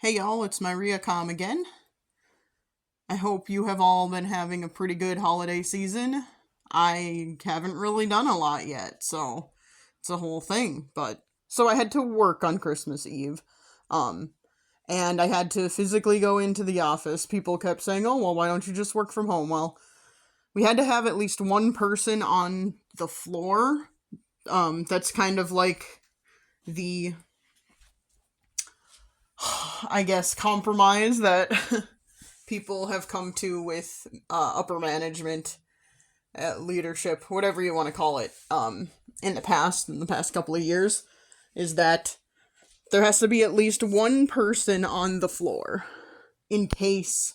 Hey y'all, it's Mariacom again. I hope you have all been having a pretty good holiday season. I haven't really done a lot yet, so it's a whole thing. But so I had to work on Christmas Eve. Um and I had to physically go into the office. People kept saying, "Oh, well, why don't you just work from home?" Well, we had to have at least one person on the floor. That's kind of like the I guess compromise that people have come to with upper management, leadership, whatever you want to call it, in the past couple of years, is that there has to be at least one person on the floor in case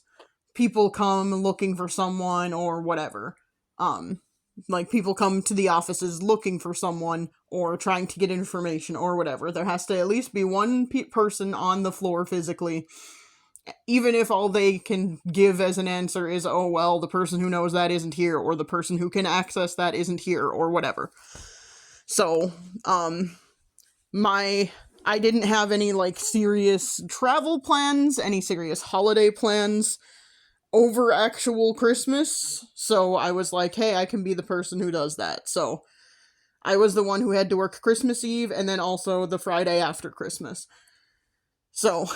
people come looking for someone or whatever. Um, like people come to the offices looking for someone or trying to get information or whatever. There has to at least be one person on the floor physically, even if all they can give as an answer is, "Oh, well, the person who knows that isn't here," or "the person who can access that isn't here," or whatever. So, my I didn't have any like serious travel plans, any serious holiday plans over actual Christmas. So I was like, "Hey, I can be the person who does that." So I was the one who had to work Christmas Eve and then also the Friday after Christmas. So,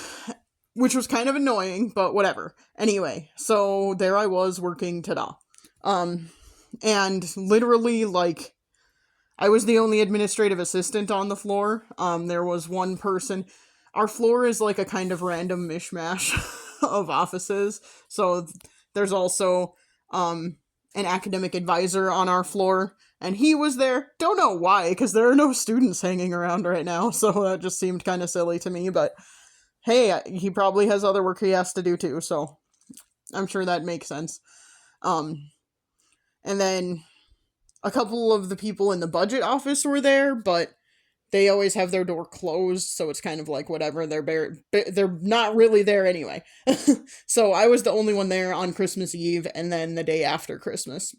which was kind of annoying, but whatever. Anyway, so there I was working ta-da. Um, and literally, like, I was the only administrative assistant on the floor. There was one person. Our floor is like a kind of random mishmash of offices. So there's also an academic advisor on our floor, and he was there. Don't know why, because there are no students hanging around right now, so that just seemed kind of silly to me, but hey, he probably has other work he has to do too, so I'm sure that makes sense. Um, and then a couple of the people in the budget office were there, but they always have their door closed, so it's kind of like whatever. They're not really there anyway. So I was the only one there on Christmas Eve and then the day after Christmas.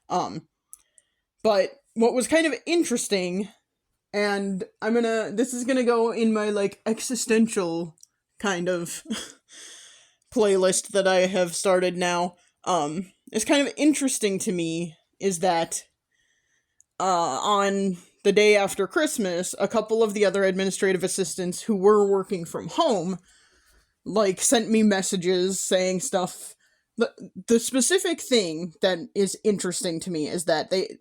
Um, but what was kind of interesting, and this is gonna go in my like existential kind of playlist that I have started now. It's kind of interesting to me is that on the day after Christmas, a couple of the other administrative assistants who were working from home like sent me messages saying stuff. The specific thing that is interesting to me is that they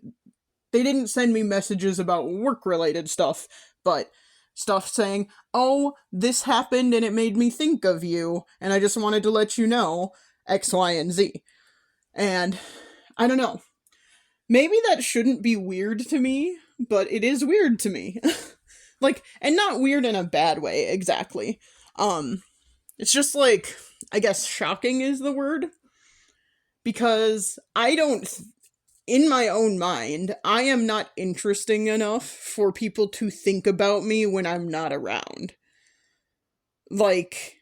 didn't send me messages about work related stuff, but stuff saying, "Oh, this happened and it made me think of you, and I just wanted to let you know X, Y, and Z." And I don't know. Maybe that shouldn't be weird to me, but it is weird to me. Like, and not weird in a bad way, exactly. It's just like, I guess shocking is the word. Because in my own mind, I am not interesting enough for people to think about me when I'm not around. Like,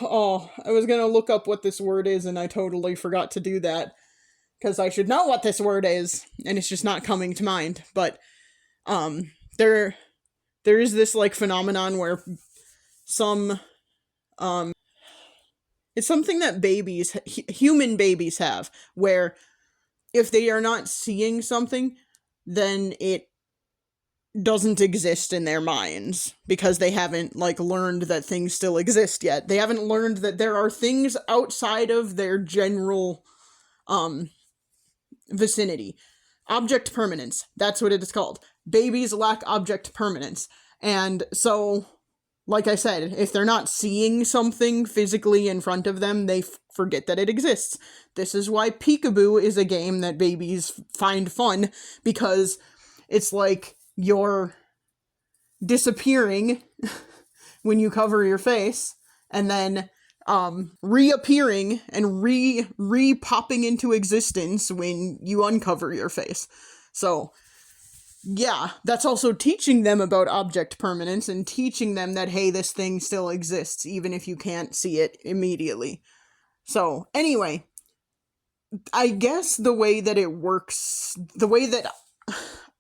oh, I was gonna look up what this word is and I totally forgot to do that. Because I should know what this word is, and it's just not coming to mind. But, um, there, there is this, like, phenomenon where some, it's something that human babies have, where if they are not seeing something, then it doesn't exist in their minds because they haven't like learned that things still exist yet. They haven't learned that there are things outside of their general vicinity. Object permanence. That's what it is called. Babies lack object permanence. And so, like I said, if they're not seeing something physically in front of them, they forget that it exists. This is why Peekaboo is a game that babies find fun, because it's like you're disappearing when you cover your face, and then reappearing and re-popping into existence when you uncover your face. So, yeah, that's also teaching them about object permanence and teaching them that, hey, this thing still exists, even if you can't see it immediately. So, anyway, I guess the way that it works, the way that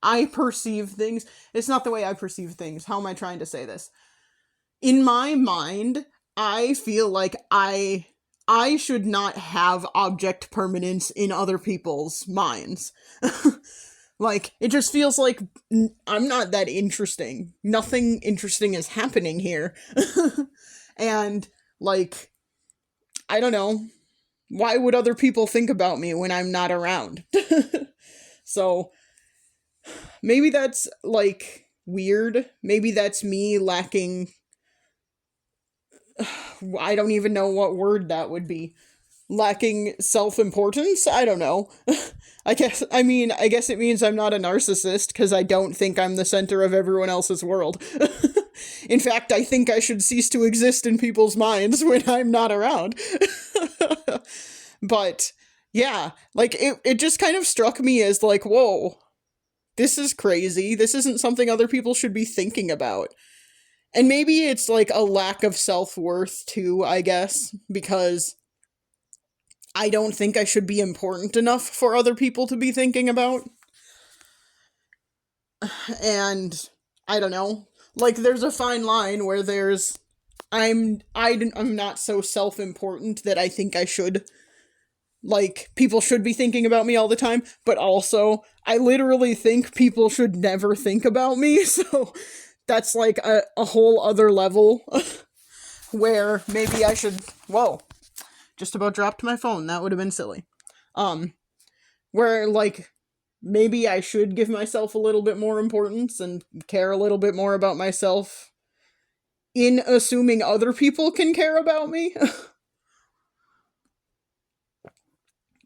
I perceive things, it's not the way I perceive things. How am I trying to say this? in my mind, I feel like I should not have object permanence in other people's minds. Like, it just feels like I'm not that interesting. Nothing interesting is happening here. And, like, I don't know. Why would other people think about me when I'm not around? So, maybe that's, like, weird. Maybe that's me lacking. I don't even know what word that would be. Lacking self-importance? I don't know. I guess it means I'm not a narcissist because I don't think I'm the center of everyone else's world. In fact, I think I should cease to exist in people's minds when I'm not around. But yeah, like it just kind of struck me as like, whoa, this is crazy. This isn't something other people should be thinking about. And maybe it's like a lack of self-worth too, I guess, because I don't think I should be important enough for other people to be thinking about. And I don't know. Like there's a fine line where there's I'm not so self-important that I think I should, like, people should be thinking about me all the time, but also I literally think people should never think about me. So that's like a whole other level where maybe I should, whoa, just about dropped my phone. That would have been silly. Where like maybe I should give myself a little bit more importance and care a little bit more about myself in assuming other people can care about me.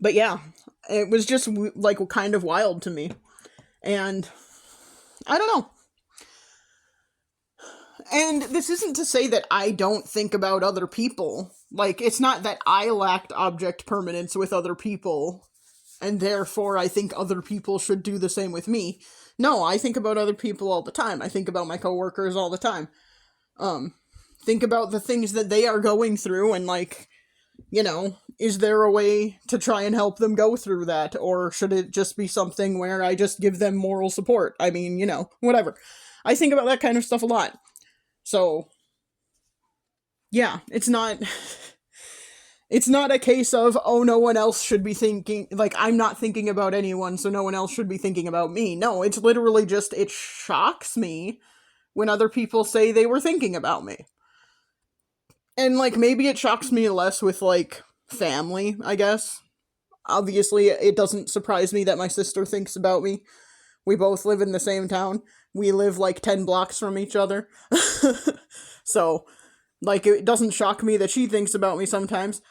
But yeah, it was just like kind of wild to me. And I don't know. And this isn't to say that I don't think about other people. Like, it's not that I lacked object permanence with other people, and therefore I think other people should do the same with me. No, I think about other people all the time. I think about my coworkers all the time. Think about the things that they are going through, and like, you know, is there a way to try and help them go through that? Or should it just be something where I just give them moral support? I mean, you know, whatever. I think about that kind of stuff a lot. So, yeah, it's not a case of, oh, no one else should be thinking, like, I'm not thinking about anyone, so no one else should be thinking about me. No, it's literally just, it shocks me when other people say they were thinking about me. And, like, maybe it shocks me less with, like, family, I guess. Obviously, it doesn't surprise me that my sister thinks about me. We both live in the same town. We live, like, 10 blocks from each other. So, like, it doesn't shock me that she thinks about me sometimes.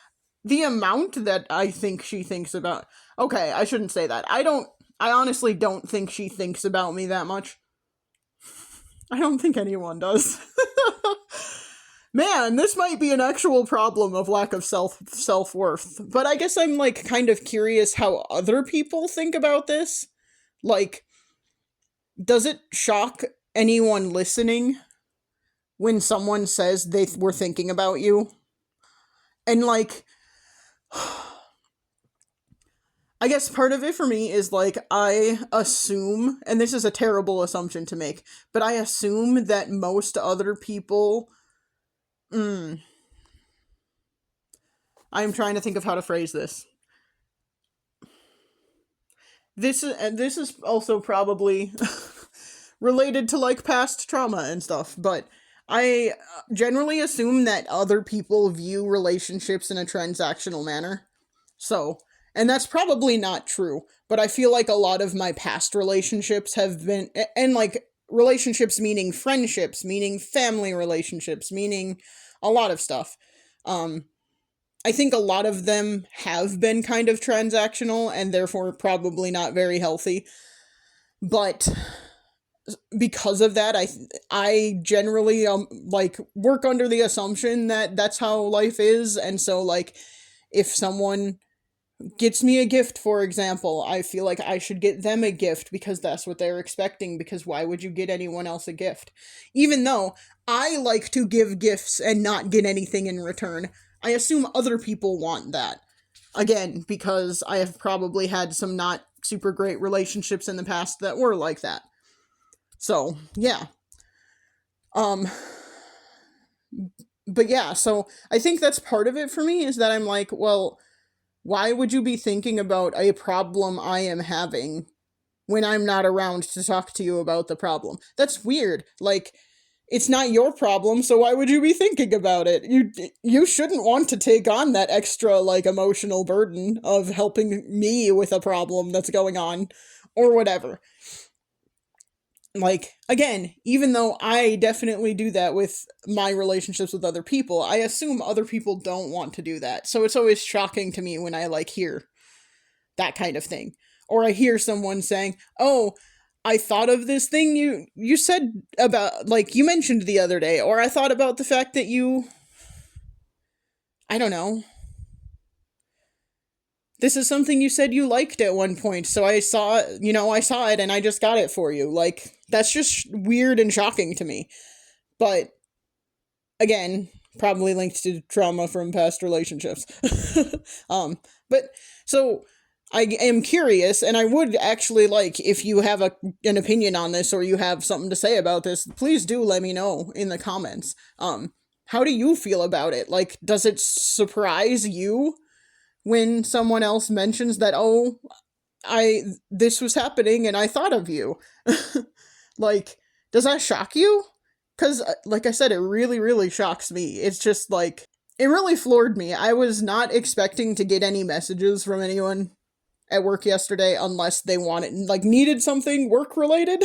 The amount that I think she thinks about... Okay, I shouldn't say that. I honestly don't think she thinks about me that much. I don't think anyone does. Man, this might be an actual problem of lack of self-worth. But I guess I'm, like, kind of curious how other people think about this. Like, does it shock anyone listening when someone says they were thinking about you? And, like, I guess part of it for me is, like, I assume, and this is a terrible assumption to make, but I assume that most other people... I'm trying to think of how to phrase this. This is also probably related to, like, past trauma and stuff, but I generally assume that other people view relationships in a transactional manner. So, and that's probably not true, but I feel like a lot of my past relationships have been, and like, relationships meaning friendships, meaning family relationships, meaning a lot of stuff. I think a lot of them have been kind of transactional and therefore probably not very healthy. But because of that, I generally like work under the assumption that that's how life is, and so like if someone gets me a gift, for example, I feel like I should get them a gift because that's what they're expecting, because why would you get anyone else a gift? Even though I like to give gifts and not get anything in return, I assume other people want that. Again, because I have probably had some not super great relationships in the past that were like that. So, yeah. But yeah, so I think that's part of it for me, is that I'm like, well, why would you be thinking about a problem I am having when I'm not around to talk to you about the problem? That's weird. Like, it's not your problem, so why would you be thinking about it? You shouldn't want to take on that extra like emotional burden of helping me with a problem that's going on or whatever. Like, again, even though I definitely do that with my relationships with other people, I assume other people don't want to do that. So it's always shocking to me when I like hear that kind of thing. Or I hear someone saying, "Oh, I thought of this thing you said about, like, you mentioned the other day," or I thought about the fact that you, I don't know, this is something you said you liked at one point, so I saw it and I just got it for you. Like, that's just weird and shocking to me. But again, probably linked to trauma from past relationships. But so I am curious, and I would actually like, if you have an opinion on this or you have something to say about this, please do let me know in the comments. How do you feel about it? Like, does it surprise you when someone else mentions that, "Oh, I this was happening and I thought of you"? Like, does that shock you? Because, like I said, it really, really shocks me. It's just like, it really floored me. I was not expecting to get any messages from anyone at work yesterday unless they needed something work related.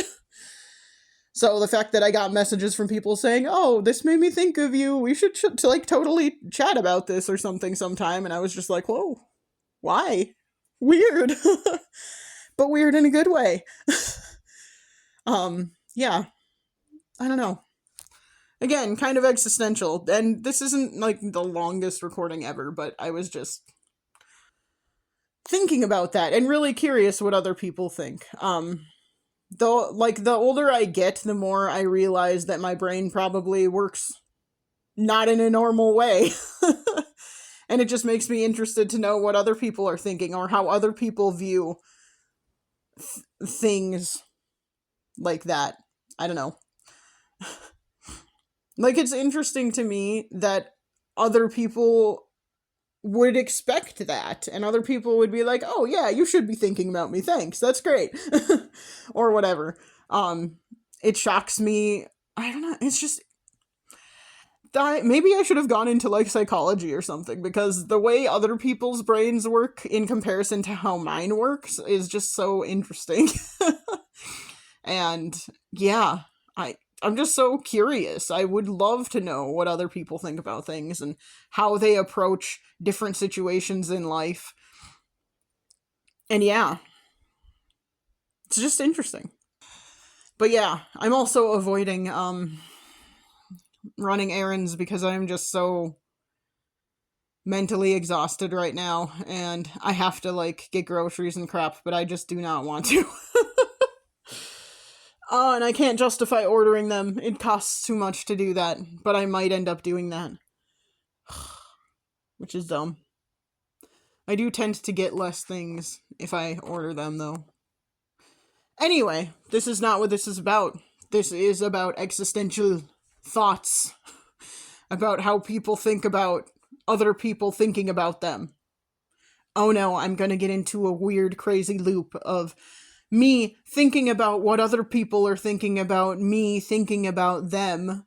So the fact that I got messages from people saying, "Oh, this made me think of you. We should like totally chat about this or something sometime," and I was just like, "Whoa, why? Weird," but weird in a good way. Yeah, I don't know. Again, kind of existential, and this isn't like the longest recording ever, but I was just thinking about that and really curious what other people think. Though, like, the older I get, the more I realize that my brain probably works not in a normal way. And it just makes me interested to know what other people are thinking or how other people view things like that. I don't know. Like, it's interesting to me that other people would expect that, and other people would be like, "Oh yeah, you should be thinking about me, thanks, that's great." Or whatever. It shocks me. I don't know, it's just, maybe I should have gone into like psychology or something, because the way other people's brains work in comparison to how mine works is just so interesting. And yeah, I'm just so curious. I would love to know what other people think about things and how they approach different situations in life. And yeah, it's just interesting. But yeah, I'm also avoiding running errands because I'm just so mentally exhausted right now, and I have to like get groceries and crap, but I just do not want to. Oh, and I can't justify ordering them. It costs too much to do that, but I might end up doing that. Which is dumb. I do tend to get less things if I order them, though. Anyway, this is not what this is about. This is about existential thoughts. About how people think about other people thinking about them. Oh no, I'm gonna get into a weird, crazy loop of me thinking about what other people are thinking about me thinking about them.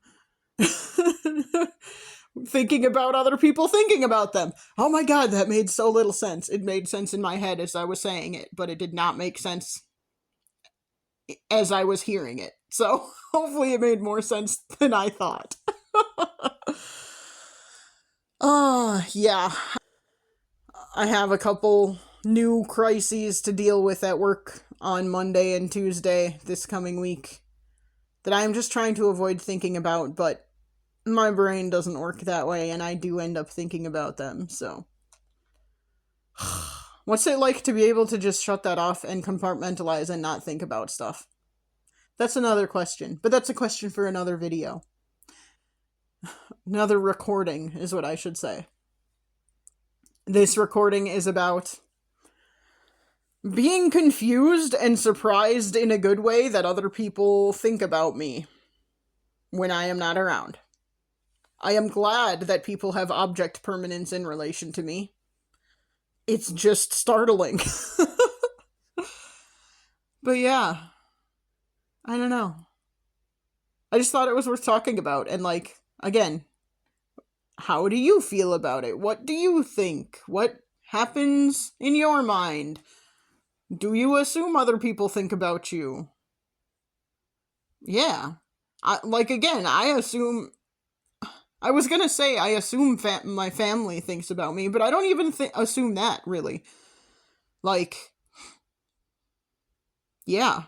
Thinking about other people thinking about them. Oh my god, that made so little sense. It made sense in my head as I was saying it, but it did not make sense as I was hearing it. So hopefully it made more sense than I thought. Yeah. I have a couple new crises to deal with at work on Monday and Tuesday this coming week that I'm just trying to avoid thinking about, but my brain doesn't work that way, and I do end up thinking about them, so. What's it like to be able to just shut that off and compartmentalize and not think about stuff? That's another question, but that's a question for another video. Another recording is what I should say. This recording is about being confused and surprised in a good way that other people think about me when I am not around. I am glad that people have object permanence in relation to me. It's just startling. But yeah, I don't know. I just thought it was worth talking about. And, like, again, how do you feel about it? What do you think? What happens in your mind? Do you assume other people think about you? Yeah. Again, I assume. I was gonna say I assume my family thinks about me, but I don't even assume that, really. Like, yeah.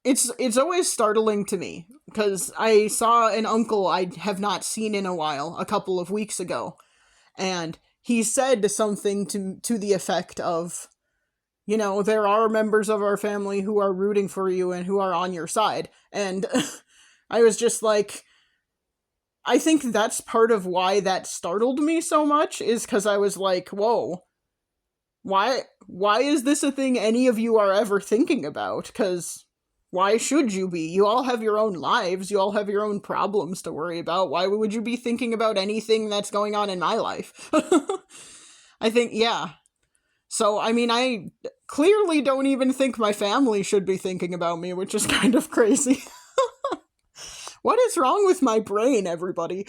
It's always startling to me, because I saw an uncle I have not seen in a while a couple of weeks ago, and he said something to the effect of, there are members of our family who are rooting for you and who are on your side. And I was just like, I think that's part of why that startled me so much, is because I was like, whoa, why is this a thing any of you are ever thinking about? Because why should you be? You all have your own lives, you all have your own problems to worry about. Why would you be thinking about anything that's going on in my life? I think, yeah. So, I mean, I clearly don't even think my family should be thinking about me, which is kind of crazy. What is wrong with my brain, everybody?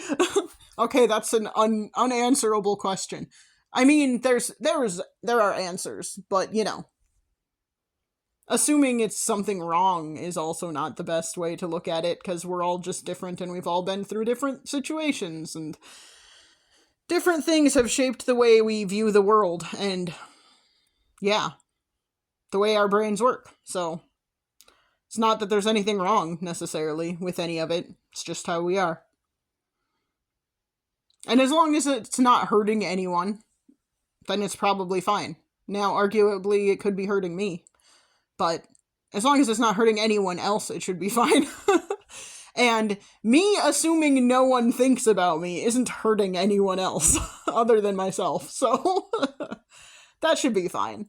Okay, that's an unanswerable question. I mean, there are answers, but assuming it's something wrong is also not the best way to look at it, because we're all just different and we've all been through different situations, and different things have shaped the way we view the world, and yeah, the way our brains work. So it's not that there's anything wrong necessarily with any of it. It's just how we are. And as long as it's not hurting anyone, then it's probably fine. Now, arguably, it could be hurting me, but as long as it's not hurting anyone else, it should be fine. And me assuming no one thinks about me isn't hurting anyone else other than myself, so that should be fine.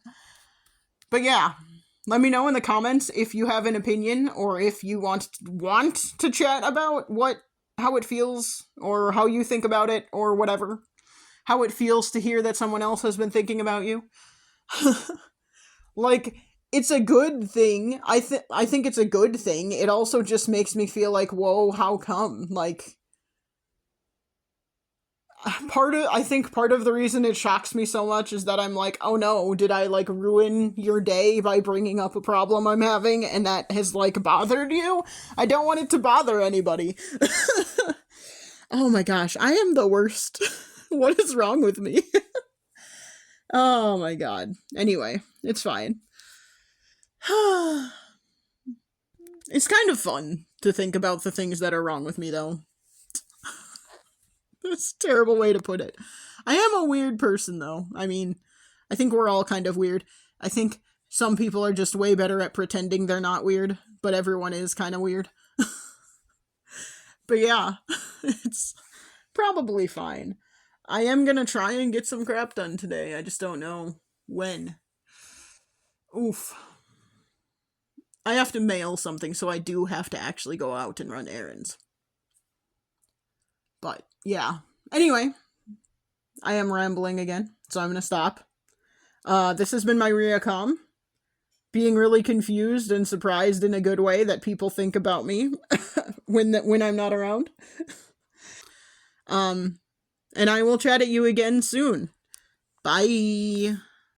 But yeah, let me know in the comments if you have an opinion, or if you want to chat about how it feels, or how you think about it, or whatever. How it feels to hear that someone else has been thinking about you. Like, it's a good thing. I think it's a good thing. It also just makes me feel like, whoa, how come? Like, I think part of the reason it shocks me so much is that I'm like, oh no, did I, like, ruin your day by bringing up a problem I'm having, and that has, like, bothered you? I don't want it to bother anybody. Oh my gosh, I am the worst. What is wrong with me? Oh my god. Anyway, it's fine. It's kind of fun to think about the things that are wrong with me, though. That's a terrible way to put it. I am a weird person, though. I mean, I think we're all kind of weird. I think some people are just way better at pretending they're not weird, but everyone is kind of weird. But yeah, it's probably fine. I am gonna try and get some crap done today. I just don't know when. Oof. I have to mail something, so I do have to actually go out and run errands. But yeah. Anyway, I am rambling again, so I'm gonna stop. This has been my Riacom, being really confused and surprised in a good way that people think about me when I'm not around. And I will chat at you again soon. Bye.